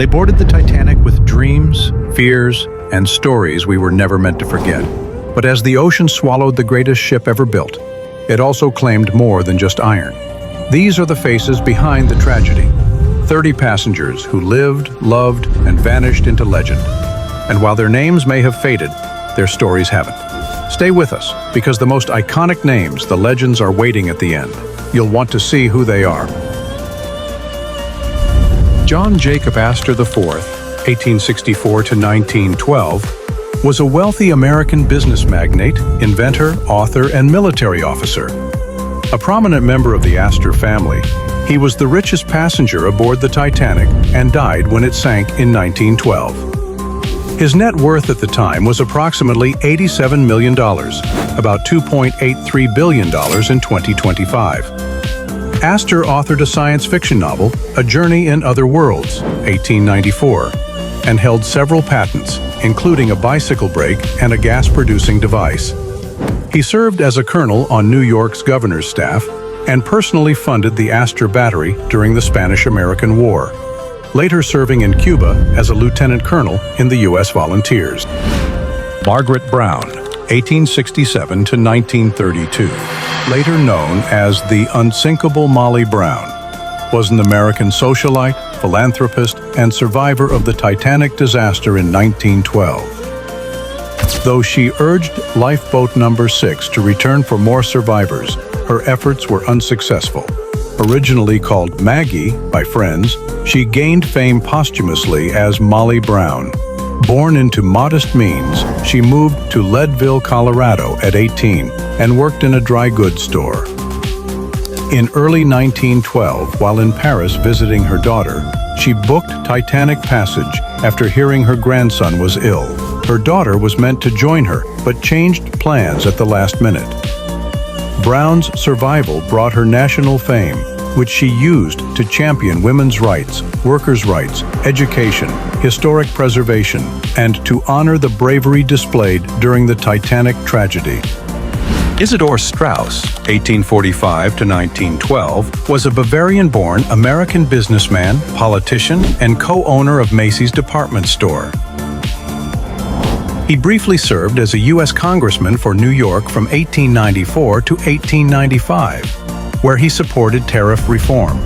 They boarded the Titanic with dreams, fears, and stories we were never meant to forget. But as the ocean swallowed the greatest ship ever built, it also claimed more than just iron. These are the faces behind the tragedy. 30 passengers who lived, loved, and vanished into legend. And while their names may have faded, their stories haven't. Stay with us, because the most iconic names, the legends, are waiting at the end. You'll want to see who they are. John Jacob Astor IV, 1864 to 1912, was a wealthy American business magnate, inventor, author, and military officer. A prominent member of the Astor family, he was the richest passenger aboard the Titanic and died when it sank in 1912. His net worth at the time was approximately $87 million, about $2.83 billion in 2025. Astor authored a science fiction novel, A Journey in Other Worlds, 1894, and held several patents, including a bicycle brake and a gas-producing device. He served as a colonel on New York's governor's staff and personally funded the Astor Battery during the Spanish-American War, later serving in Cuba as a lieutenant colonel in the U.S. Volunteers. Margaret Brown, 1867 to 1932, later known as the unsinkable Molly Brown, was an American socialite, philanthropist, and survivor of the Titanic disaster in 1912. Though she urged lifeboat number 6 to return for more survivors, her efforts were unsuccessful. Originally called Maggie by friends, she gained fame posthumously as Molly Brown. Born into modest means, she moved to Leadville, Colorado at 18 and worked in a dry goods store. In early 1912, while in Paris visiting her daughter, she booked Titanic passage after hearing her grandson was ill. Her daughter was meant to join her, but changed plans at the last minute. Brown's survival brought her national fame, which she used to champion women's rights, workers' rights, education, historic preservation, and to honor the bravery displayed during the Titanic tragedy. Isidor Straus, 1845 to 1912, was a Bavarian-born American businessman, politician, and co-owner of Macy's department store. He briefly served as a U.S. congressman for New York from 1894 to 1895, where he supported tariff reform.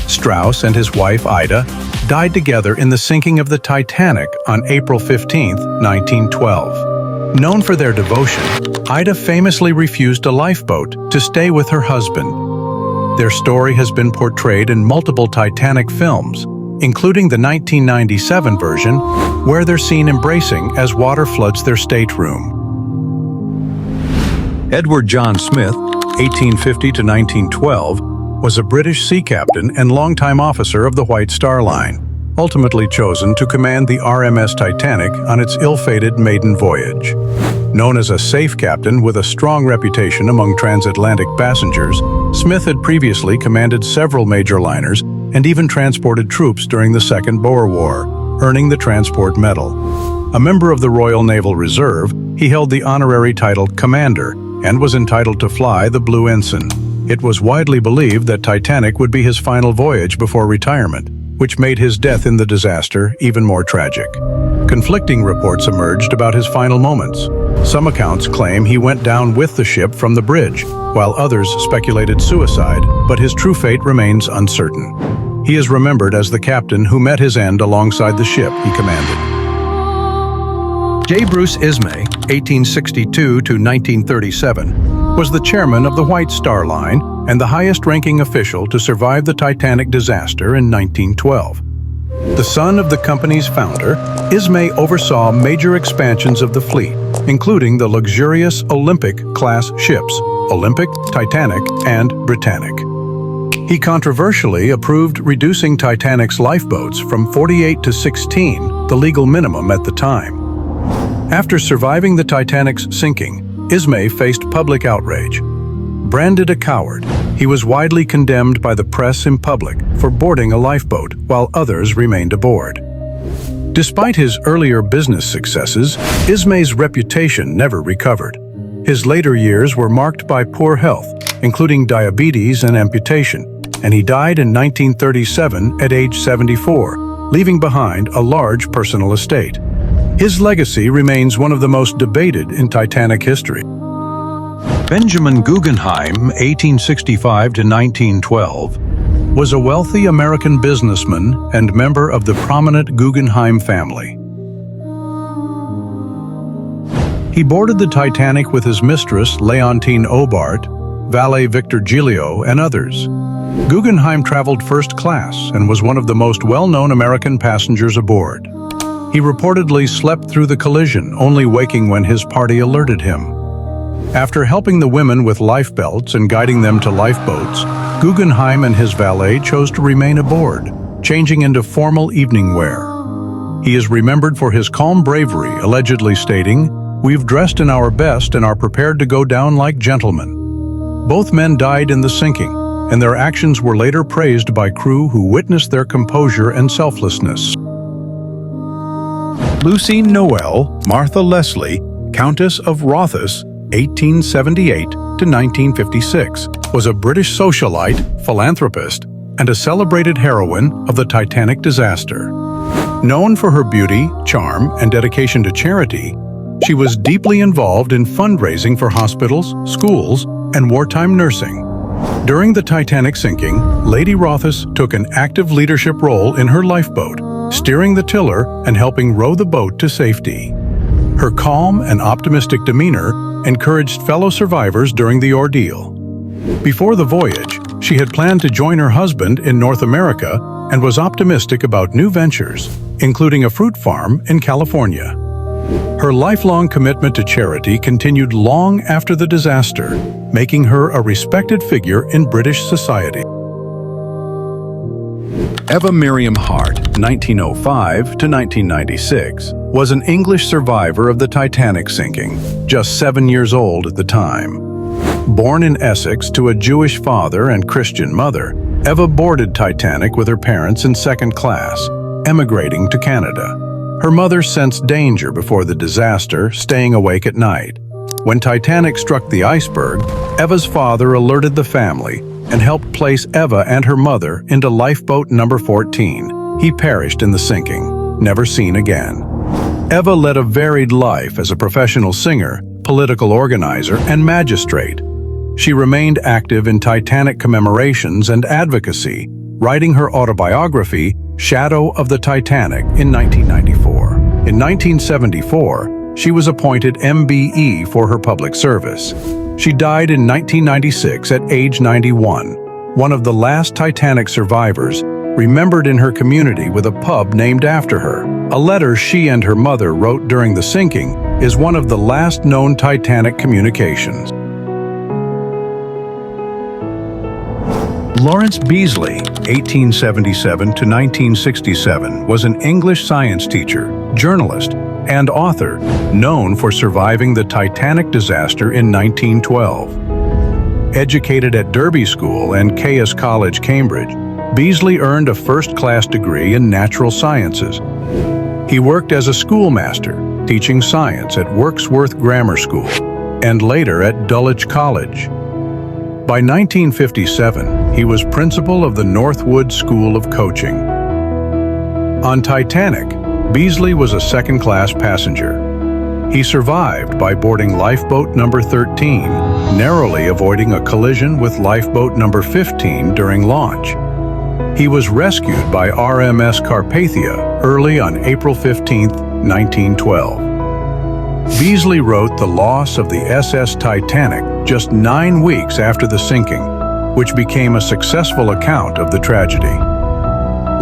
Straus and his wife Ida died together in the sinking of the Titanic on April 15, 1912. Known for their devotion, Ida famously refused a lifeboat to stay with her husband. Their story has been portrayed in multiple Titanic films, including the 1997 version, where they're seen embracing as water floods their stateroom. Edward John Smith, 1850 to 1912, was a British sea captain and longtime officer of the White Star Line, ultimately chosen to command the RMS Titanic on its ill-fated maiden voyage. Known as a safe captain with a strong reputation among transatlantic passengers, Smith had previously commanded several major liners and even transported troops during the Second Boer War, earning the Transport Medal. A member of the Royal Naval Reserve, he held the honorary title Commander and was entitled to fly the Blue Ensign. It was widely believed that Titanic would be his final voyage before retirement, which made his death in the disaster even more tragic. Conflicting reports emerged about his final moments. Some accounts claim he went down with the ship from the bridge, while others speculated suicide, but his true fate remains uncertain. He is remembered as the captain who met his end alongside the ship he commanded. J. Bruce Ismay, 1862 to 1937, was the chairman of the White Star Line and the highest-ranking official to survive the Titanic disaster in 1912. The son of the company's founder, Ismay oversaw major expansions of the fleet, including the luxurious Olympic-class ships, Olympic, Titanic, and Britannic. He controversially approved reducing Titanic's lifeboats from 48 to 16, the legal minimum at the time. After surviving the Titanic's sinking, Ismay faced public outrage. Branded a coward, he was widely condemned by the press in public for boarding a lifeboat while others remained aboard. Despite his earlier business successes, Ismay's reputation never recovered. His later years were marked by poor health, including diabetes and amputation, and he died in 1937 at age 74, leaving behind a large personal estate. His legacy remains one of the most debated in Titanic history. Benjamin Guggenheim, 1865 to 1912, was a wealthy American businessman and member of the prominent Guggenheim family. He boarded the Titanic with his mistress, Leontine Hobart, valet Victor Giglio, and others. Guggenheim traveled first class and was one of the most well-known American passengers aboard. He reportedly slept through the collision, only waking when his party alerted him. After helping the women with life belts and guiding them to lifeboats, Guggenheim and his valet chose to remain aboard, changing into formal evening wear. He is remembered for his calm bravery, allegedly stating, "We've dressed in our best and are prepared to go down like gentlemen." Both men died in the sinking, and their actions were later praised by crew who witnessed their composure and selflessness. Lucy Noel Martha Leslie, Countess of Rothes, 1878 to 1956, was a British socialite, philanthropist, and a celebrated heroine of the Titanic disaster. Known for her beauty, charm, and dedication to charity, she was deeply involved in fundraising for hospitals, schools, and wartime nursing. During the Titanic sinking, Lady Rothes took an active leadership role in her lifeboat, steering the tiller and helping row the boat to safety. Her calm and optimistic demeanor encouraged fellow survivors during the ordeal. Before the voyage, she had planned to join her husband in North America and was optimistic about new ventures, including a fruit farm in California. Her lifelong commitment to charity continued long after the disaster, making her a respected figure in British society. Eva Miriam Hart, 1905 to 1996, was an English survivor of the Titanic sinking, just 7 years old at the time. Born in Essex to a Jewish father and Christian mother, Eva boarded Titanic with her parents in second class, emigrating to Canada. Her mother sensed danger before the disaster, staying awake at night. When Titanic struck the iceberg, Eva's father alerted the family and helped place Eva and her mother into lifeboat number 14. He perished in the sinking, never seen again. Eva led a varied life as a professional singer, political organizer, and magistrate. She remained active in Titanic commemorations and advocacy, writing her autobiography, Shadow of the Titanic, in 1994. In 1974, she was appointed MBE for her public service. She died in 1996 at age 91, one of the last Titanic survivors, remembered in her community with a pub named after her. A letter she and her mother wrote during the sinking is one of the last known Titanic communications. Lawrence Beesley, 1877 to 1967, was an English science teacher, journalist, and author, known for surviving the Titanic disaster in 1912. Educated at Derby School and Caius College, Cambridge, Beesley earned a first-class degree in natural sciences. He worked as a schoolmaster, teaching science at Wirksworth Grammar School, and later at Dulwich College. By 1957, he was principal of the Northwood School of Coaching. On Titanic, Beesley was a second-class passenger. He survived by boarding lifeboat number 13, narrowly avoiding a collision with lifeboat number 15 during launch. He was rescued by RMS Carpathia early on April 15, 1912. Beesley wrote The Loss of the SS Titanic just 9 weeks after the sinking, which became a successful account of the tragedy.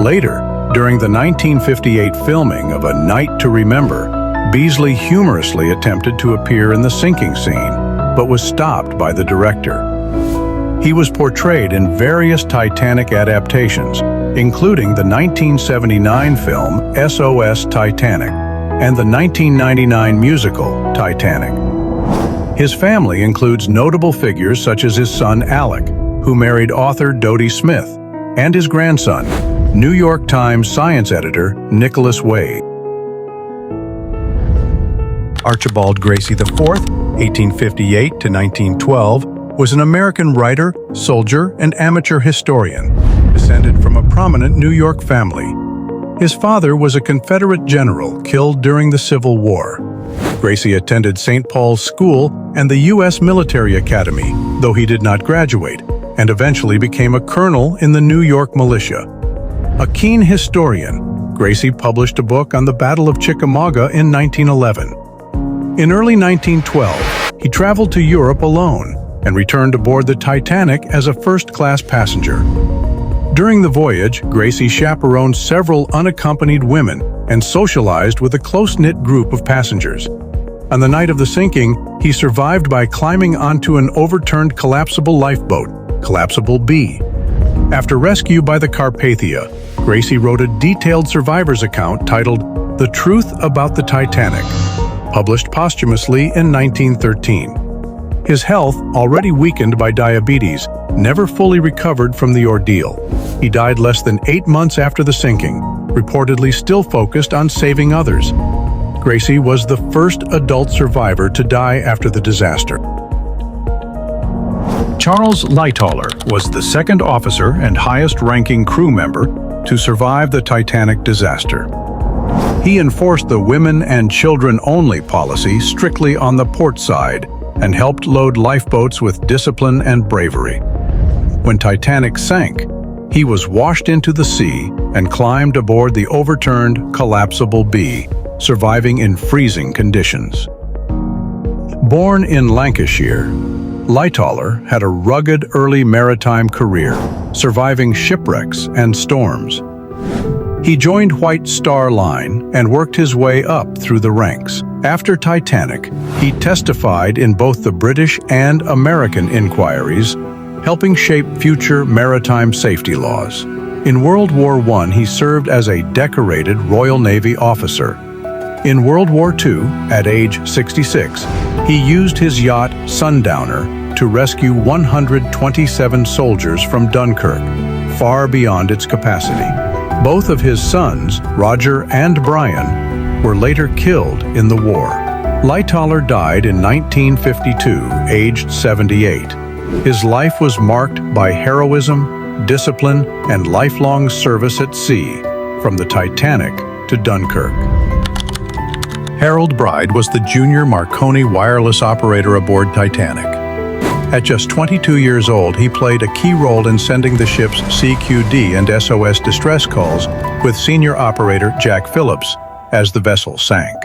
Later, during the 1958 filming of A Night to Remember, Beesley humorously attempted to appear in the sinking scene, but was stopped by the director. He was portrayed in various Titanic adaptations, including the 1979 film SOS Titanic and the 1999 musical Titanic. His family includes notable figures such as his son Alec, who married author Dodie Smith, and his grandson, New York Times science editor Nicholas Wade. Archibald Gracie IV, 1858 to 1912, was an American writer, soldier, and amateur historian, descended from a prominent New York family. His father was a Confederate general killed during the Civil War. Gracie attended St. Paul's School and the U.S. Military Academy, though he did not graduate, and eventually became a colonel in the New York militia. A keen historian, Gracie published a book on the Battle of Chickamauga in 1911. In early 1912, he traveled to Europe alone and returned aboard the Titanic as a first-class passenger. During the voyage, Gracie chaperoned several unaccompanied women and socialized with a close-knit group of passengers. On the night of the sinking, he survived by climbing onto an overturned collapsible lifeboat, Collapsible B. After rescue by the Carpathia, Gracie wrote a detailed survivor's account titled The Truth About the Titanic, published posthumously in 1913. His health, already weakened by diabetes, never fully recovered from the ordeal. He died less than 8 months after the sinking, reportedly still focused on saving others. Gracie was the first adult survivor to die after the disaster. Charles Lightoller was the second officer and highest-ranking crew member to survive the Titanic disaster. He enforced the women and children only policy strictly on the port side and helped load lifeboats with discipline and bravery. When Titanic sank, he was washed into the sea and climbed aboard the overturned Collapsible B, surviving in freezing conditions. Born in Lancashire, Lightoller had a rugged early maritime career, surviving shipwrecks and storms. He joined White Star Line and worked his way up through the ranks. After Titanic, he testified in both the British and American inquiries, helping shape future maritime safety laws. In World War I, he served as a decorated Royal Navy officer. In World War II, at age 66, he used his yacht Sundowner to rescue 127 soldiers from Dunkirk, far beyond its capacity. Both of his sons, Roger and Brian, were later killed in the war. Lightoller died in 1952, aged 78. His life was marked by heroism, discipline, and lifelong service at sea, from the Titanic to Dunkirk. Harold Bride was the junior Marconi wireless operator aboard Titanic. At just 22 years old, he played a key role in sending the ship's CQD and SOS distress calls with senior operator Jack Phillips as the vessel sank.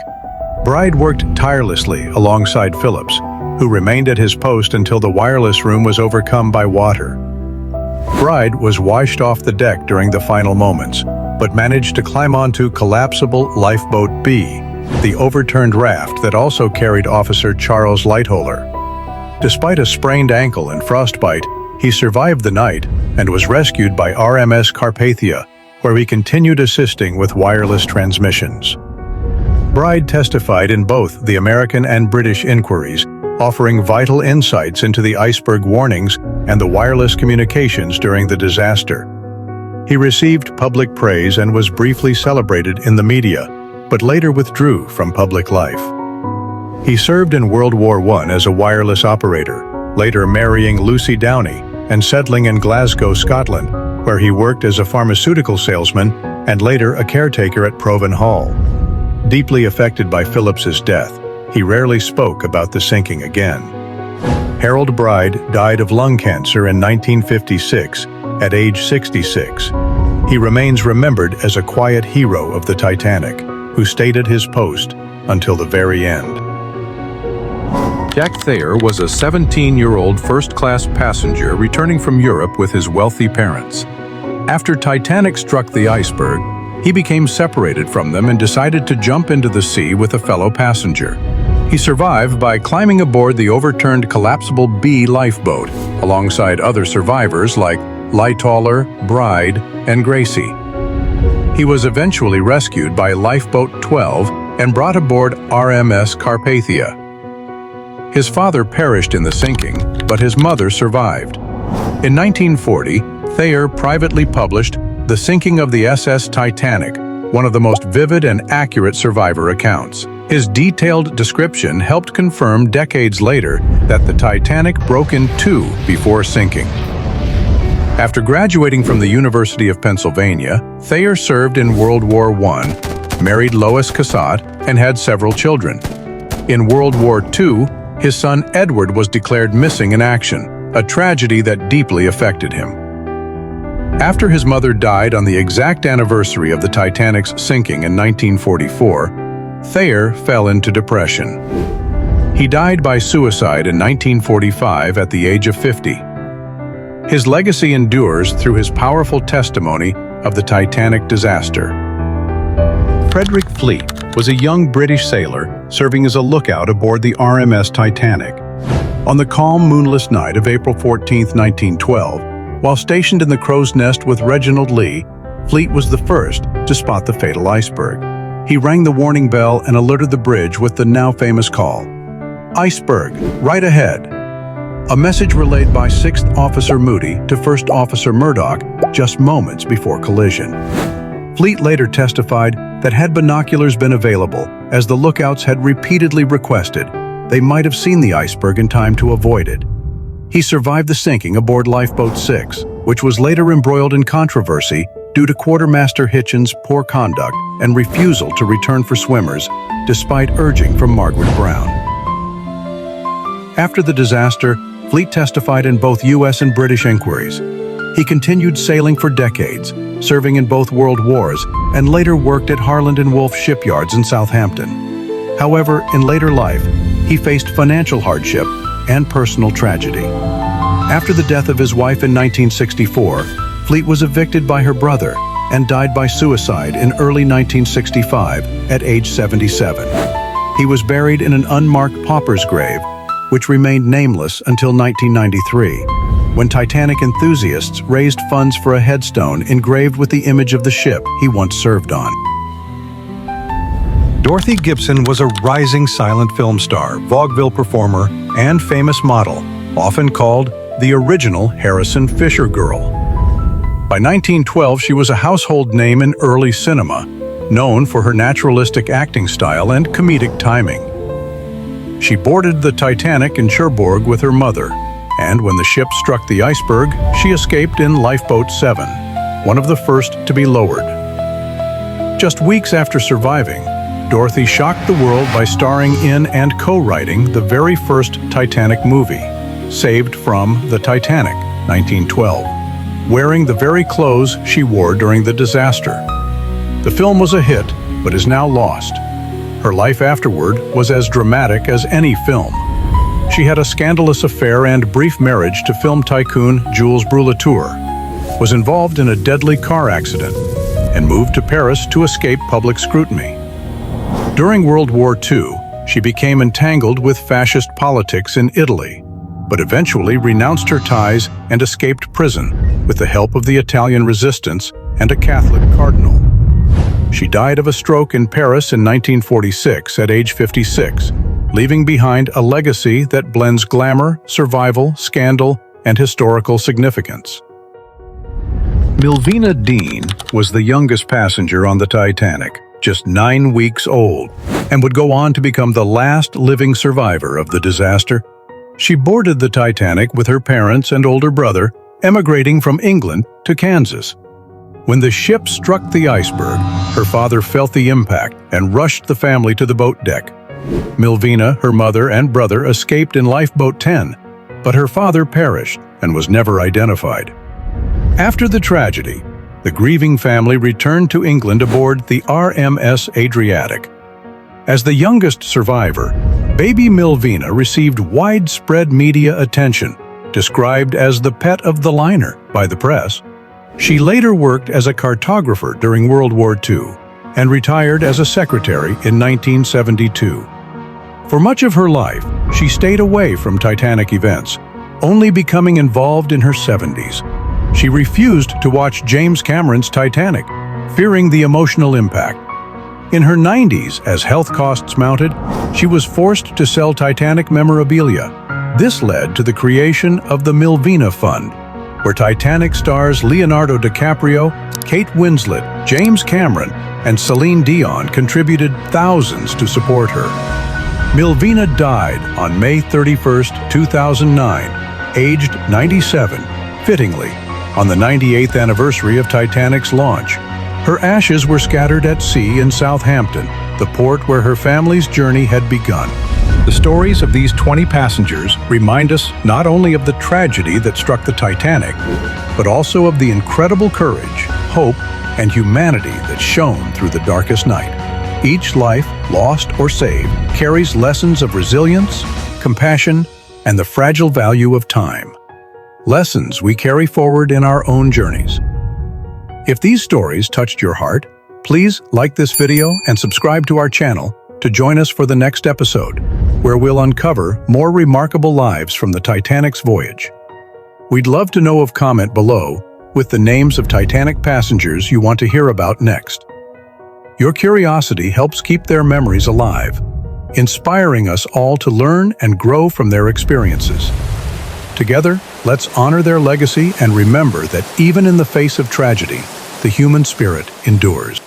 Bride worked tirelessly alongside Phillips, who remained at his post until the wireless room was overcome by water. Bride was washed off the deck during the final moments, but managed to climb onto Collapsible Lifeboat B, the overturned raft that also carried Officer Charles Lightoller. Despite a sprained ankle and frostbite, he survived the night and was rescued by RMS Carpathia, where he continued assisting with wireless transmissions. Bride testified in both the American and British inquiries, offering vital insights into the iceberg warnings and the wireless communications during the disaster. He received public praise and was briefly celebrated in the media, but later withdrew from public life. He served in World War I as a wireless operator, later marrying Lucy Downey and settling in Glasgow, Scotland, where he worked as a pharmaceutical salesman and later a caretaker at Provan Hall. Deeply affected by Phillips's death, he rarely spoke about the sinking again. Harold Bride died of lung cancer in 1956 at age 66. He remains remembered as a quiet hero of the Titanic, who stayed at his post until the very end. Jack Thayer was a 17-year-old first-class passenger returning from Europe with his wealthy parents. After Titanic struck the iceberg, he became separated from them and decided to jump into the sea with a fellow passenger. He survived by climbing aboard the overturned Collapsible B lifeboat, alongside other survivors like Lightoller, Bride, and Gracie. He was eventually rescued by Lifeboat 12 and brought aboard RMS Carpathia. His father perished in the sinking, but his mother survived. In 1940, Thayer privately published The Sinking of the SS Titanic, one of the most vivid and accurate survivor accounts. His detailed description helped confirm decades later that the Titanic broke in two before sinking. After graduating from the University of Pennsylvania, Thayer served in World War I, married Lois Cassatt, and had several children. In World War II, his son Edward was declared missing in action, a tragedy that deeply affected him. After his mother died on the exact anniversary of the Titanic's sinking in 1944, Thayer fell into depression. He died by suicide in 1945 at the age of 50. His legacy endures through his powerful testimony of the Titanic disaster. Frederick Fleet was a young British sailor serving as a lookout aboard the RMS Titanic. On the calm, moonless night of April 14, 1912, while stationed in the Crow's Nest with Reginald Lee, Fleet was the first to spot the fatal iceberg. He rang the warning bell and alerted the bridge with the now famous call, "Iceberg, right ahead." A message relayed by 6th Officer Moody to 1st Officer Murdoch just moments before collision. Fleet later testified that had binoculars been available, as the lookouts had repeatedly requested, they might have seen the iceberg in time to avoid it. He survived the sinking aboard Lifeboat 6, which was later embroiled in controversy due to Quartermaster Hitchens' poor conduct and refusal to return for swimmers, despite urging from Margaret Brown. After the disaster, Fleet testified in both U.S. and British inquiries. He continued sailing for decades, serving in both World Wars, and later worked at Harland & Wolff shipyards in Southampton. However, in later life, he faced financial hardship and personal tragedy. After the death of his wife in 1964, Fleet was evicted by her brother and died by suicide in early 1965 at age 77. He was buried in an unmarked pauper's grave, which remained nameless until 1993, when Titanic enthusiasts raised funds for a headstone engraved with the image of the ship he once served on. Dorothy Gibson was a rising silent film star, vaudeville performer, and famous model, often called the original Harrison Fisher Girl. By 1912, she was a household name in early cinema, known for her naturalistic acting style and comedic timing. She boarded the Titanic in Cherbourg with her mother, and when the ship struck the iceberg, she escaped in Lifeboat 7, one of the first to be lowered. Just weeks after surviving, Dorothy shocked the world by starring in and co-writing the very first Titanic movie, Saved from the Titanic, 1912, wearing the very clothes she wore during the disaster. The film was a hit, but is now lost. Her life afterward was as dramatic as any film. She had a scandalous affair and brief marriage to film tycoon Jules Brulatour, was involved in a deadly car accident, and moved to Paris to escape public scrutiny. During World War II, she became entangled with fascist politics in Italy, but eventually renounced her ties and escaped prison with the help of the Italian resistance and a Catholic cardinal. She died of a stroke in Paris in 1946 at age 56, leaving behind a legacy that blends glamour, survival, scandal, and historical significance. Milvina Dean was the youngest passenger on the Titanic, just 9 weeks old, and would go on to become the last living survivor of the disaster. She boarded the Titanic with her parents and older brother, emigrating from England to Kansas. When the ship struck the iceberg, her father felt the impact and rushed the family to the boat deck. Milvina, her mother, and brother escaped in Lifeboat 10, but her father perished and was never identified. After the tragedy, the grieving family returned to England aboard the RMS Adriatic. As the youngest survivor, baby Milvina received widespread media attention, described as the pet of the liner by the press. She later worked as a cartographer during World War II and retired as a secretary in 1972. For much of her life, she stayed away from Titanic events, only becoming involved in her 70s. She refused to watch James Cameron's Titanic, fearing the emotional impact. In her 90s, as health costs mounted, she was forced to sell Titanic memorabilia. This led to the creation of the Milvina Fund, where Titanic stars Leonardo DiCaprio, Kate Winslet, James Cameron, and Celine Dion contributed thousands to support her. Milvina died on May 31, 2009, aged 97, fittingly, on the 98th anniversary of Titanic's launch. Her ashes were scattered at sea in Southampton, the port where her family's journey had begun. The stories of these 20 passengers remind us not only of the tragedy that struck the Titanic, but also of the incredible courage, hope, and humanity that shone through the darkest night. Each life, lost or saved, carries lessons of resilience, compassion, and the fragile value of time. Lessons we carry forward in our own journeys. If these stories touched your heart, please like this video and subscribe to our channel to join us for the next episode, where we'll uncover more remarkable lives from the Titanic's voyage. We'd love to know comment below with the names of Titanic passengers you want to hear about next. Your curiosity helps keep their memories alive, inspiring us all to learn and grow from their experiences. Together, let's honor their legacy and remember that even in the face of tragedy, the human spirit endures.